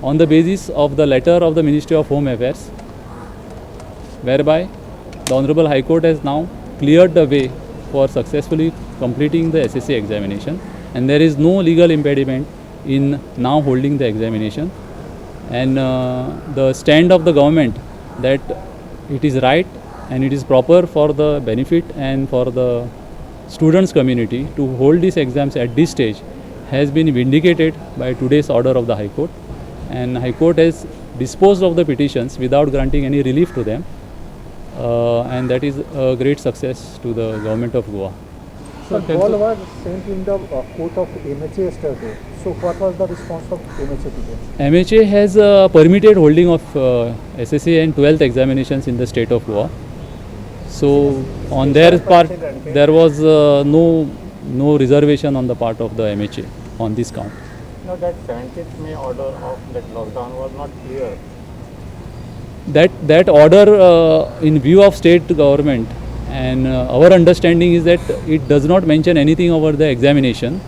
on the basis of the letter of the Ministry of Home Affairs, whereby the Honorable High Court has now cleared the way for successfully completing the SSC examination, and there is no legal impediment in now holding the examination. And the stand of the government that it is right and it is proper for the benefit and for the students community to hold these exams at this stage has been vindicated by today's order of the High Court, and High Court has disposed of the petitions without granting any relief to them, and that is a great success to the government of Goa. So ball was sent in the court of MHA yesterday. So what was the response of MHA today? MHA has permitted holding of SSC and 12th examinations in the state of Goa. So on their part, there was no reservation on the part of the MHA on this count. No, that 17th May order of that lockdown was not clear. That order in view of state government, and our understanding is that it does not mention anything over the examination.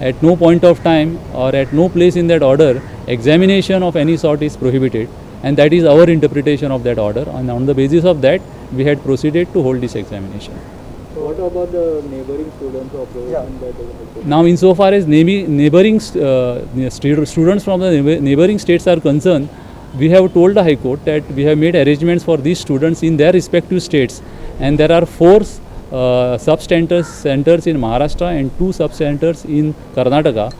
At no point of time or at no place in that order, examination of any sort is prohibited, and that is our interpretation of that order, and on the basis of that we had proceeded to hold this examination. So what about the neighboring students who are present by the Now, insofar as neighboring students from the neighboring states are concerned, we have told the High Court that we have made arrangements for these students in their respective states, and there are 4 centers in Maharashtra and 2 centers in Karnataka,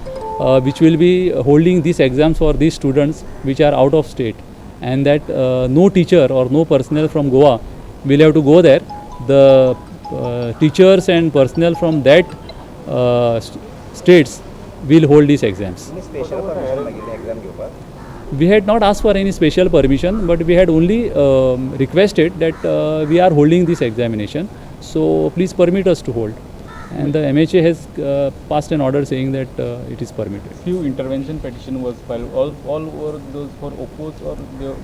which will be holding these exams for these students which are out of state, and that no teacher or no personnel from Goa will have to go there. The teachers and personnel from that states will hold these exams. We had not asked for any special permission, but we had only requested that we are holding this examination, so please permit us to hold. And the MHA has passed an order saying that it is permitted. few intervention petition was filed. All were those for opposed or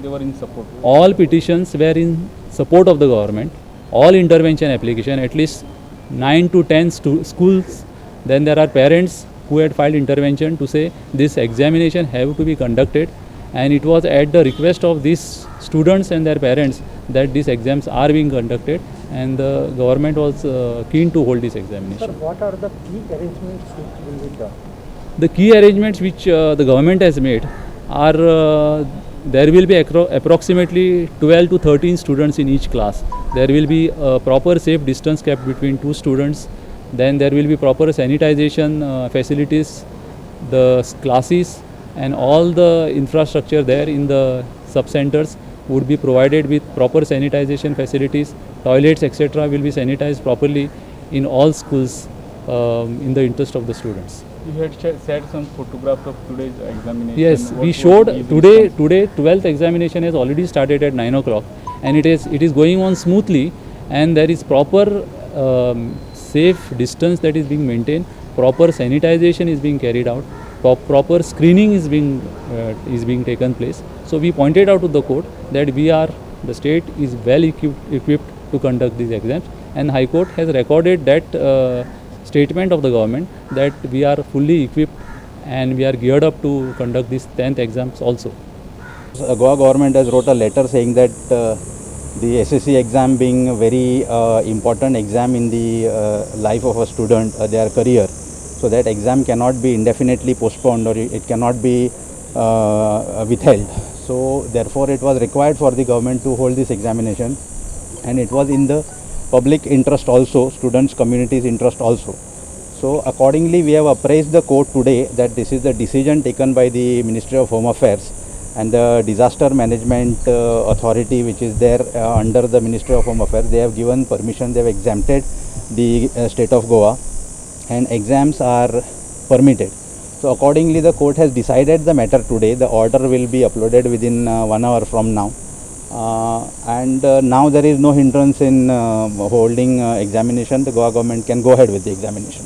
they were in support? All petitions were in support of the government. All intervention application, at least 9 to 10 schools. Then there are parents who had filed intervention to say this examination have to be conducted, and it was at the request of these students and their parents that these exams are being conducted, and the government was keen to hold this examination. Sir, what are the key arrangements which will be done? The key arrangements which the government has made are there will be approximately 12 to 13 students in each class. There will be a proper safe distance kept between 2 students. Then there will be proper sanitization facilities, the classes and all the infrastructure there in the sub-centers would be provided with proper sanitization facilities. Toilets etc. will be sanitized properly in all schools in the interest of the students. You had shared some photographs of today's examination. Yes, we showed today 12th examination has already started at 9 o'clock, and it is going on smoothly, and there is proper safe distance that is being maintained, proper sanitization is being carried out, proper screening is being taken place. So we pointed out to the court that the state is well equipped to conduct these exams, and High Court has recorded that statement of the government that we are fully equipped and we are geared up to conduct these 10th exams also. Goa government has wrote a letter saying that the SSC exam being a very important exam in the life of a student, their career, so that exam cannot be indefinitely postponed or it cannot be withheld. So therefore it was required for the government to hold this examination, and it was in the public interest also, students community's interest also. So accordingly we have appraised the court today that this is the decision taken by the Ministry of Home Affairs, and the disaster management authority which is there under the Ministry of Home Affairs, they have given permission, they have exempted the state of Goa, and exams are permitted. So accordingly the court has decided the matter today. The order will be uploaded within 1 hour from now. And now there is no hindrance in holding examination. The Goa government can go ahead with the examination.